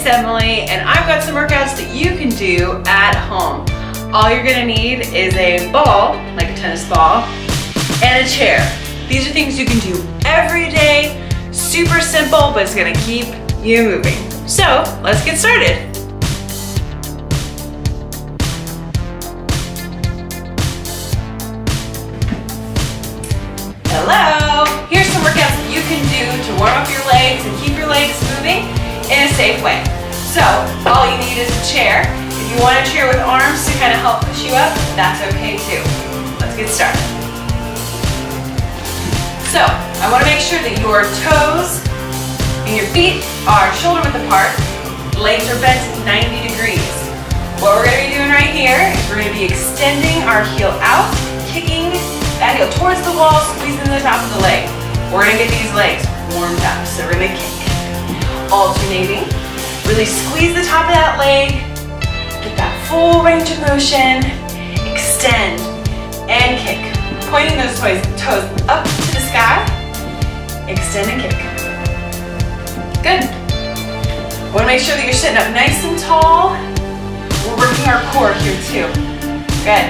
it's Emily, and I've got some workouts that you can do at home. All you're gonna need is a ball, like a tennis ball, and a chair. These are things you can do every day, super simple, but it's gonna keep you moving. So, let's get started. Hello! Here's some workouts that you can do to warm up your legs and keep your legs moving in a safe way. So, all you need is a chair. If you want a chair with arms to kind of help push you up, that's okay too. Let's get started. So, I want to make sure that your toes and your feet are shoulder width apart. Legs are bent 90 degrees. What we're going to be doing right here is we're going to be extending our heel out, kicking that heel towards the wall, squeezing the top of the leg. We're going to get these legs warmed up. So we're going to kick. Alternating. Really squeeze the top of that leg. Get that full range of motion. Extend and kick. Pointing those toes up to the sky. Extend and kick. Good. Want to make sure that you're sitting up nice and tall. We're working our core here too. Good.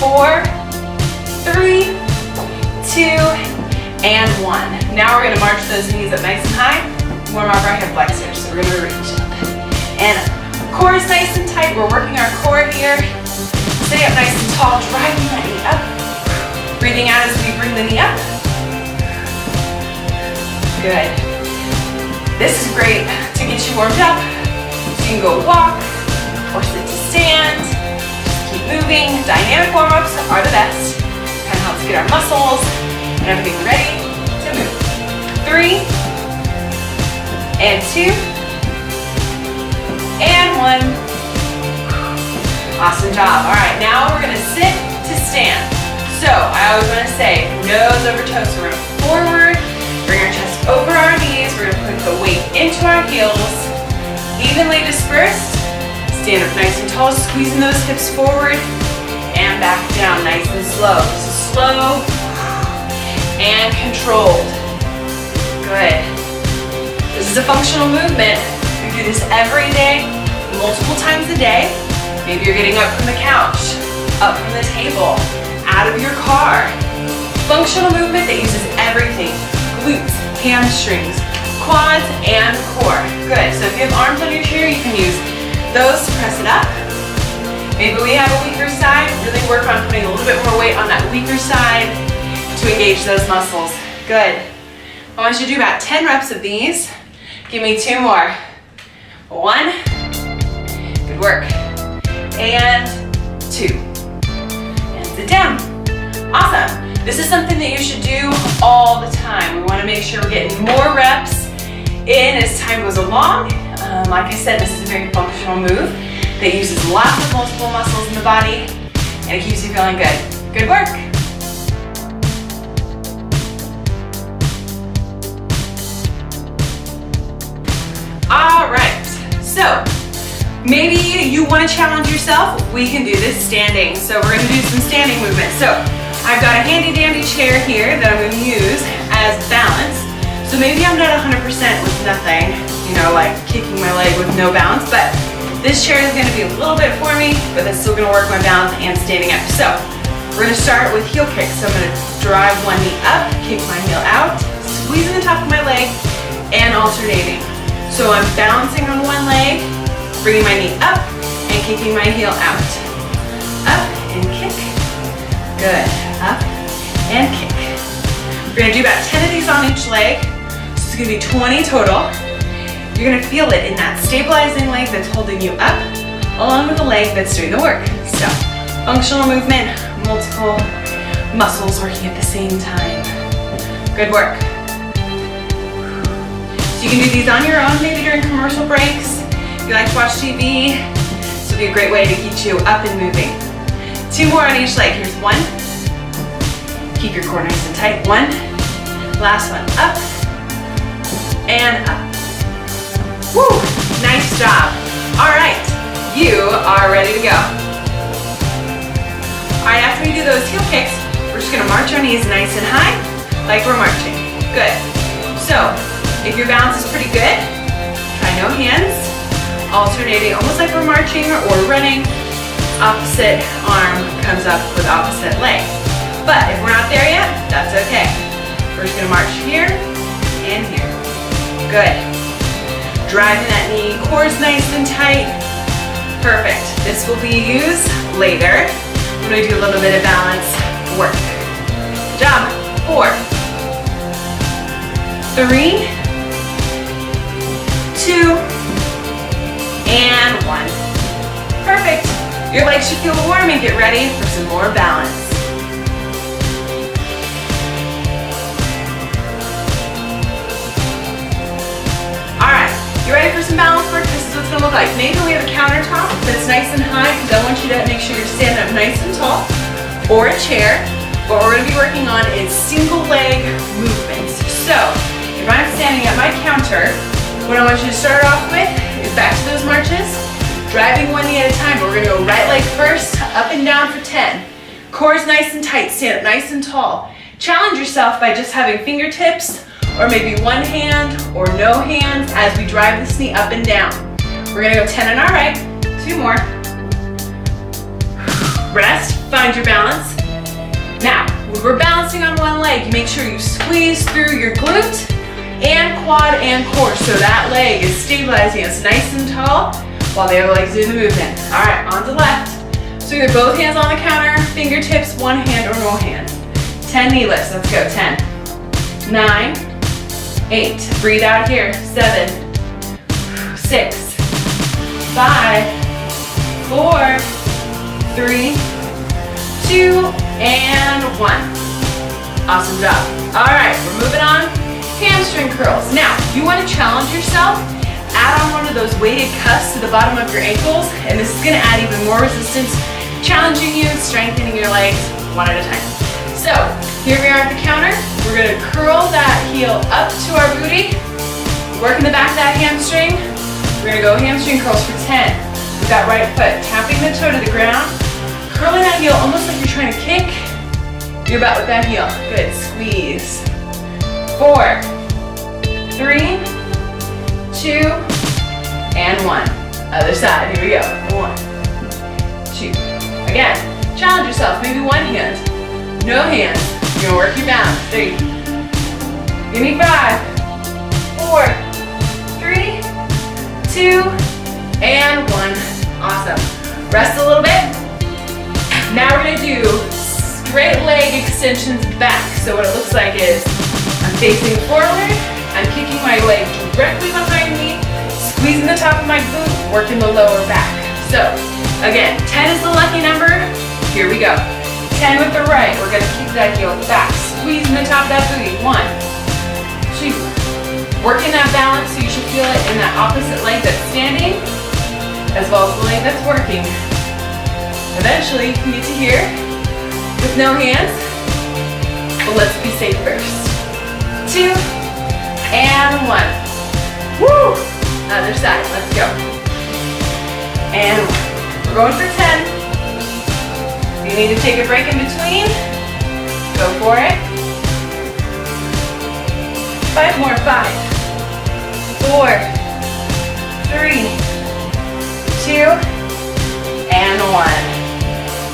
4, 3, 2, and 1. Now we're going to march those knees up nice and high. Warm up our hip flexors. So we're going to reach up and up. Core is nice and tight. We're working our core here. Stay up nice and tall, driving that knee up. Breathing out as we bring the knee up. Good. This is great to get you warmed up. So you can go walk or sit to stand. Just keep moving. Dynamic warm-ups are the best. Kind of helps get our muscles and everything ready to move. 3, and 2, and 1. Awesome job. All right, now we're gonna sit to stand. So I always wanna say nose over toes. So we're gonna forward, bring our chest over our knees. We're gonna put the weight into our heels, evenly dispersed. Stand up nice and tall, squeezing those hips forward and back down nice and slow. This is slow and controlled. Good. This is a functional movement. You do this every day, multiple times a day. Maybe you're getting up from the couch, up from the table, out of your car. Functional movement that uses everything. Glutes, hamstrings, quads, and core. Good. So if you have arms on your chair, you can use those to press it up. Maybe we have a weaker side. Really work on putting a little bit more weight on that weaker side to engage those muscles. Good. I want you to do about 10 reps of these. Give me 2 more. 1. Good work. And 2. And sit down. Awesome. This is something that you should do all the time. We want to make sure we're getting more reps in as time goes along. Like I said, this is a very functional move that uses lots of multiple muscles in the body, and it keeps you feeling good. Good work. All right, so maybe you want to challenge yourself. We can do this standing. So we're going to do some standing movements. So I've got a handy dandy chair here that I'm going to use as balance. So maybe I'm not 100% with nothing, like kicking my leg with no balance, but this chair is going to be a little bit for me, but it's still going to work my balance and standing up. So we're going to start with heel kicks. So I'm going to drive one knee up, kick my heel out, squeezing the top of my leg, and alternating. So I'm balancing on one leg, bringing my knee up, and kicking my heel out. Up and kick. Good. Up and kick. We're going to do about 10 of these on each leg. So it's going to be 20 total. You're going to feel it in that stabilizing leg that's holding you up, along with the leg that's doing the work. So, functional movement, multiple muscles working at the same time. Good work. So you can do these on your own, maybe during commercial breaks. If you like to watch TV, this will be a great way to keep you up and moving. 2 more on each leg. Here's 1. Keep your core nice and tight. 1. Last one. Up and up. Woo! Nice job. All right, you are ready to go. All right, after we do those heel kicks, we're just gonna march our knees nice and high, like we're marching. Good. So, if your balance is pretty good, try no hands. alternating, almost like we're marching or running. Opposite arm comes up with opposite leg. But if we're not there yet, that's okay. We're just gonna march here and here. Good. Driving that knee, core's nice and tight. Perfect. This will be used later when we do a little bit of balance work. Good job. 4, 3, 2, and 1. Perfect. Your legs should feel warm and get ready for some more balance. All right, you ready for some balance work? This is what it's gonna look like. Maybe we have a countertop that's nice and high because I want you to make sure you're standing up nice and tall, or a chair. What we're gonna be working on is single leg movements. So, if I'm standing at my counter, what I want you to start off with is back to those marches, driving one knee at a time. But we're gonna go right leg first, up and down for 10. Core's nice and tight, stand up nice and tall. Challenge yourself by just having fingertips or maybe one hand or no hands as we drive this knee up and down. We're gonna go 10 on our right, 2 more. Rest, find your balance. Now, when we're balancing on one leg, you make sure you squeeze through your glute and quad and core so that leg is stabilizing. It's nice and tall while the other leg's doing the movement. All right, on to left. So either both hands on the counter, fingertips, one hand or no hand. 10 knee lifts, let's go. 10, 9, 8, breathe out here. 7, 6, 5, 4, 3, 2, and 1. Awesome job. All right, we're moving on. Hamstring curls. Now, if you want to challenge yourself, add on one of those weighted cuffs to the bottom of your ankles, and this is going to add even more resistance, challenging you and strengthening your legs one at a time. So, here we are at the counter. We're going to curl that heel up to our booty, working the back of that hamstring. We're going to go hamstring curls for 10 with that right foot, tapping the toe to the ground, curling that heel almost like you're trying to kick your butt with that heel. Good, squeeze. 4, 3, 2, and 1. Other side, here we go. 1, 2. Again, challenge yourself, maybe one hand, no hands. You're gonna work your balance. 3, give me 5, 4, 3, 2, and 1. Awesome. Rest a little bit. Now we're gonna do straight leg extensions back. So what it looks like is I'm facing forward, I'm kicking my leg directly behind me, squeezing the top of my boot, working the lower back. So again, 10 is the lucky number. Here we go. 10 with the right, we're gonna kick that heel back, squeezing the top of that booty. 1, 2, working that balance so you should feel it in that opposite leg that's standing, as well as the leg that's working. Eventually, you can get to here with no hands, but let's be safe first. 2, and 1. Woo! Other side, let's go. And 1. We're going for 10. If you need to take a break in between, go for it. 5 more, 5, 4, 3, 2, and 1.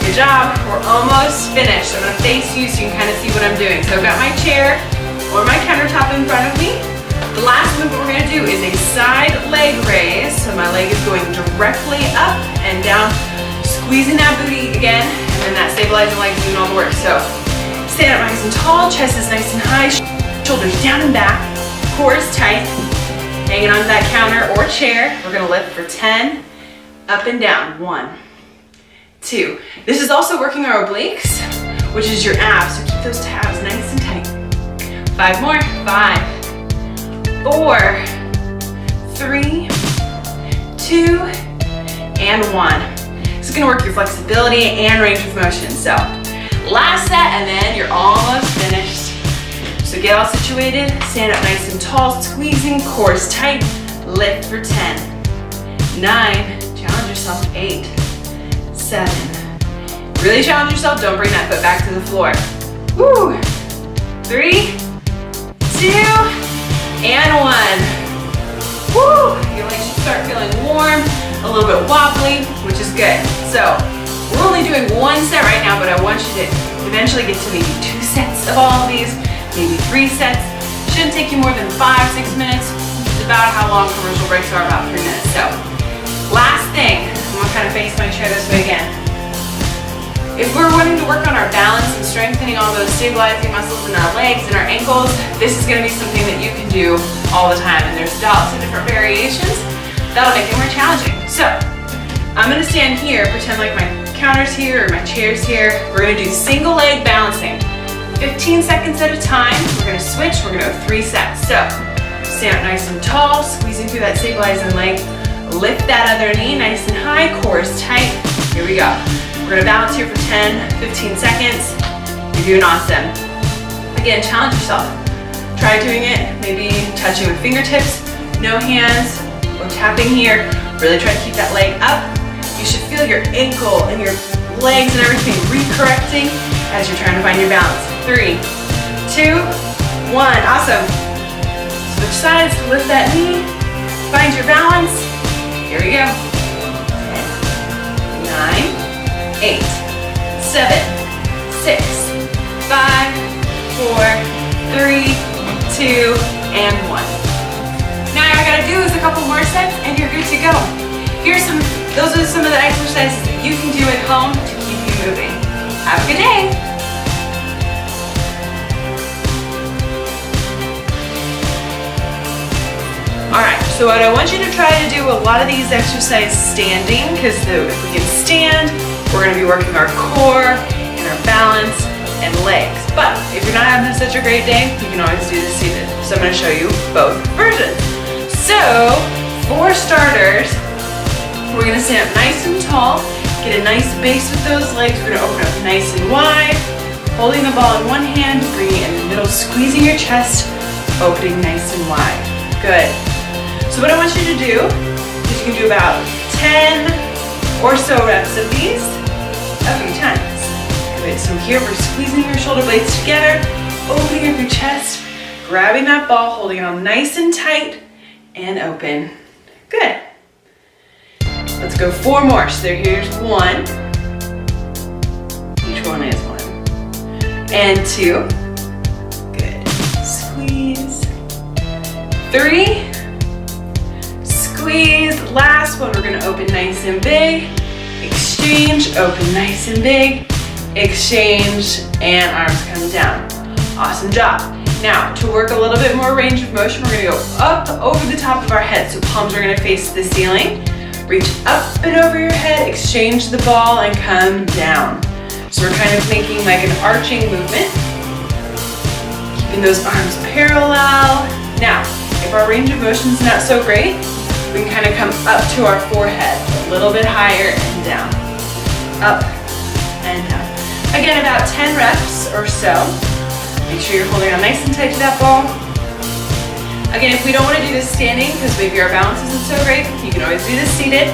Good job, we're almost finished. I'm gonna face you so you can kind of see what I'm doing. So I've got my chair or my countertop in front of me. The last movement we're gonna do is a side leg raise. So my leg is going directly up and down, squeezing that booty again, and then that stabilizing leg is doing all the work. So stand up nice and tall, chest is nice and high, shoulders down and back, core is tight, hanging onto that counter or chair. We're gonna lift for 10, up and down. 1, 2. This is also working our obliques, which is your abs, so keep those tabs nice and tight. 5 more. 5, 4, 3, 2, and 1. This is gonna work your flexibility and range of motion. So last set, and then you're almost finished. So get all situated, stand up nice and tall, squeezing, core is tight, lift for 10, 9, challenge yourself, 8, 7. Really challenge yourself, don't bring that foot back to the floor. Woo! 3, 2, and 1. Woo! Your legs should start feeling warm, a little bit wobbly, which is good. So we're only doing one set right now, but I want you to eventually get to maybe 2 sets of all of these, maybe 3 sets. Shouldn't take you more than 5-6 minutes. It's about how long commercial breaks are, about 3 minutes. So last thing, I'm gonna kind of face my chair this way again. If we're wanting to work on our balance and strengthening all those stabilizing muscles in our legs and our ankles, this is gonna be something that you can do all the time. And there's lots of different variations that'll make it more challenging. So I'm gonna stand here, pretend like my counter's here or my chair's here. We're gonna do single leg balancing. 15 seconds at a time. We're gonna switch, we're gonna go 3 sets. So stand up nice and tall, squeezing through that stabilizing leg. Lift that other knee nice and high, core is tight. Here we go. We're gonna balance here for 10-15 seconds. You're doing awesome. Again, challenge yourself. Try doing it, maybe touching with fingertips, no hands, or tapping here. Really try to keep that leg up. You should feel your ankle and your legs and everything re-correcting as you're trying to find your balance. 3, 2, 1, awesome. Switch sides, lift that knee, find your balance. Here we go. 10, 9, 8, 7, 6, 5, 4, 3, 2, and 1. Now all I gotta do is a couple more sets and you're good to go. Those are some of the exercises that you can do at home to keep you moving. Have a good day. Alright, so what I want you to try to do a lot of these exercises standing, because if we can stand, we're going to be working our core and our balance and legs. But if you're not having such a great day, you can always do this seated. So I'm going to show you both versions. So for starters, we're going to stand up nice and tall, get a nice base with those legs. We're going to open up nice and wide, holding the ball in one hand, bringing it in the middle, squeezing your chest, opening nice and wide. Good. So what I want you to do is you can do about 10 or so reps of these a few times. Good. So here we're squeezing your shoulder blades together, opening up your chest, grabbing that ball, holding it on nice and tight, and open. Good. Let's go 4 more. So here's 1. Each one is 1. And 2. Good. Squeeze. 3. Squeeze. Last one, we're gonna open nice and big. Exchange, open nice and big. Exchange, and arms come down. Awesome job. Now, to work a little bit more range of motion, we're gonna go up over the top of our head. So palms are gonna face the ceiling. Reach up and over your head, exchange the ball, and come down. So we're kind of making like an arching movement. Keeping those arms parallel. Now, if our range of motion is not so great, we can kind of come up to our forehead, a little bit higher and down. Up and down. Again, about 10 reps or so. Make sure you're holding on nice and tight to that ball. Again, if we don't want to do this standing, because maybe our balance isn't so great, you can always do this seated.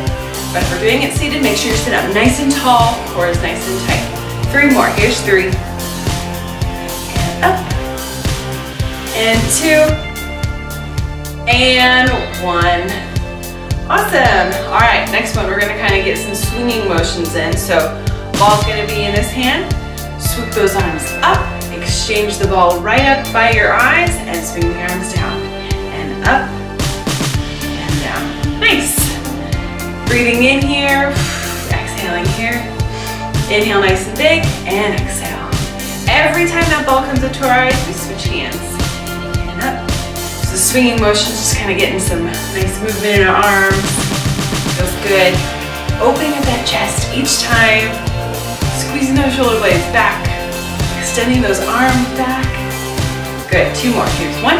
But if we're doing it seated, make sure you sit up nice and tall, core is nice and tight. 3 more, here's 3. And up. And 2. And 1. Awesome. All right, next one, we're gonna kind of get some swinging motions in. So ball's gonna be in this hand. Swoop those arms up, exchange the ball right up by your eyes, and swing the arms down. Up and down. Nice. Breathing in here, exhaling here. Inhale nice and big, and exhale. Every time that ball comes up to our eyes, we switch hands. And up. So swinging motions, just kind of getting some nice movement in our arms. Feels good. Opening up that chest each time. Squeezing those shoulder blades back. Extending those arms back. Good. 2 more. Here's 1.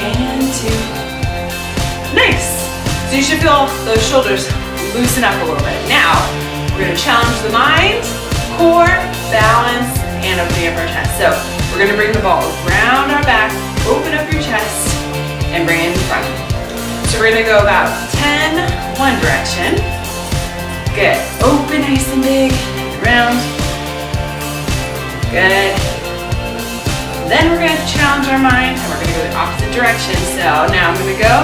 And 2. Nice. So you should feel those shoulders loosen up a little bit. Now, we're going to challenge the mind, core, balance, and opening up our chest. So we're going to bring the ball around our back, open up your chest, and bring it in front. So we're going to go about 10, one direction. Good. Open nice and big, around. Good. Then we're going to challenge our mind, and we're going to go the opposite direction. So now I'm gonna go.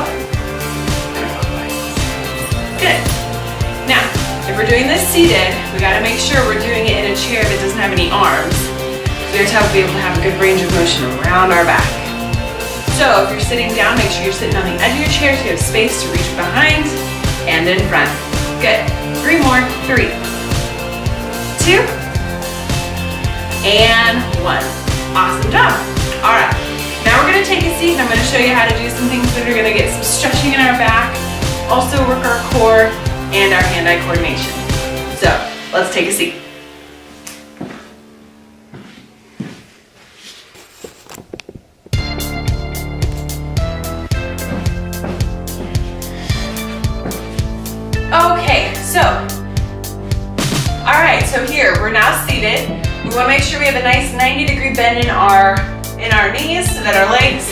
Good. Now, if we're doing this seated, we gotta make sure we're doing it in a chair that doesn't have any arms. So we have to be able to have a good range of motion around our back. So if you're sitting down, make sure you're sitting on the edge of your chair so you have space to reach behind and in front. Good. 3 more. 3, 2, and 1. Awesome job. All right. Now we're gonna take a seat and I'm gonna show you how to do some things that are gonna get some stretching in our back, also work our core and our hand-eye coordination. So let's take a seat. Okay, so, all right, so here, we're now seated. We wanna make sure we have a nice 90-degree bend in our knees so that our legs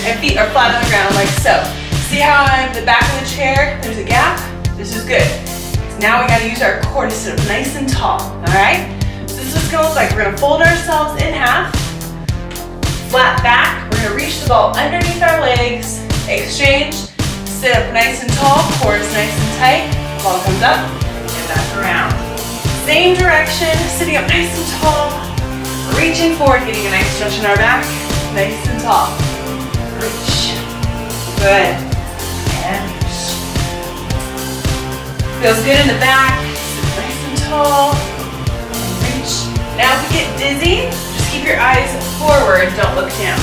and feet are flat on the ground like so. See how on the back of the chair, there's a gap? This is good. Now we gotta use our core to sit up nice and tall, all right? So this is what it's gonna look like. We're gonna fold ourselves in half, flat back. We're gonna reach the ball underneath our legs, exchange, sit up nice and tall, core is nice and tight, ball comes up, and back around. Same direction, sitting up nice and tall, reaching forward, getting a nice stretch in our back, nice and tall. Reach. Good. And reach. Feels good in the back, sit nice and tall, and reach. Now if you get dizzy, just keep your eyes forward, don't look down.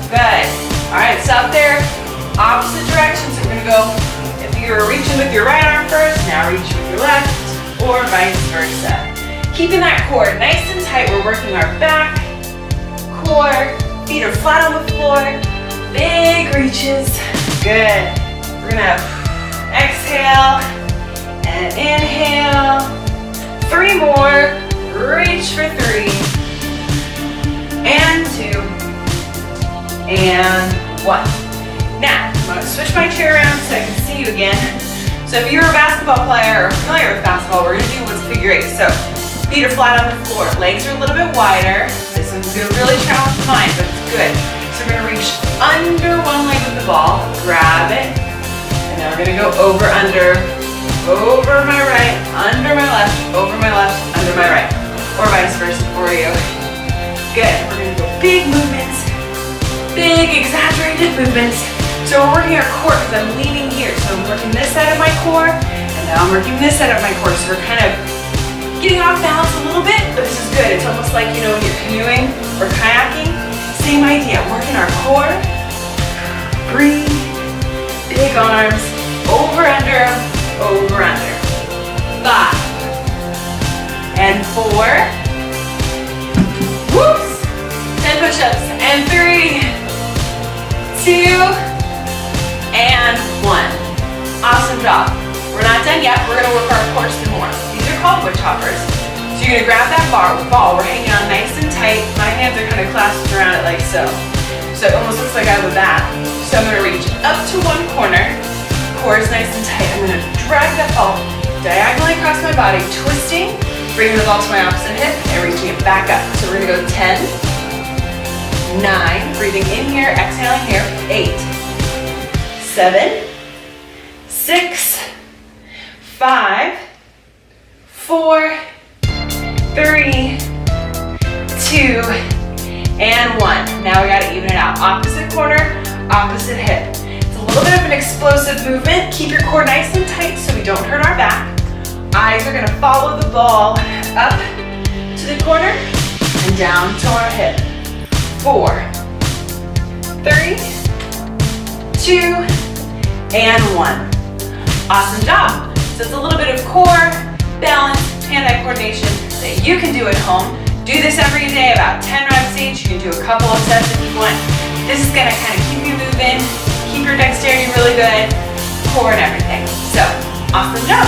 Good. All right, stop there. Opposite direction, so we're gonna go, if you were reaching with your right arm first, now reach with your left, or vice versa. Keeping that core nice and tight, we're working our back, core, feet are flat on the floor, big reaches, good. We're gonna exhale and inhale, 3 more, reach for 3, and 2, and 1. Now, I'm gonna switch my chair around so I can see you again. So if you're a basketball player or familiar with basketball, we're gonna do what's figure 8. So feet are flat on the floor, legs are a little bit wider. This one's gonna really challenge the mind, but it's good. So we're gonna reach under one leg of the ball, grab it, and then we're gonna go over, under, over my right, under my left, over my left, under my right, or vice versa for you. Good, we're gonna go big movements, big exaggerated movements. So we're working our core because I'm leaning here. So I'm working this side of my core, and now I'm working this side of my core. So we're kind of getting off balance a little bit, but this is good. It's almost like, you know, when you're canoeing or kayaking, same idea. Working our core, breathe, big arms, over, under, 5, and 4, whoops, 10 push-ups, and 3, 2, and 1. Awesome job. We're not done yet. We're gonna work our core some more. These are called wood choppers. So you're gonna grab that ball. We're hanging on nice and tight. My hands are kind of clasped around it like so. So it almost looks like I have a bat. So I'm gonna reach up to one corner. Core is nice and tight. I'm gonna drag that ball diagonally across my body, twisting, bringing the ball to my opposite hip, and reaching it back up. So we're gonna go 10, 9, breathing in here, exhaling here, 8, 7, 6, 5, 4, 3, 2, and 1. Now we gotta even it out. Opposite corner, opposite hip. It's a little bit of an explosive movement. Keep your core nice and tight so we don't hurt our back. Eyes are gonna follow the ball up to the corner and down to our hip. 4, 3, 2, and 1. Awesome job. So it's a little bit of core, balance, hand-eye coordination that you can do at home. Do this every day, about 10 reps each. You can do a couple of sets if you want. This is gonna kind of keep you moving, keep your dexterity really good, core and everything. So, awesome job.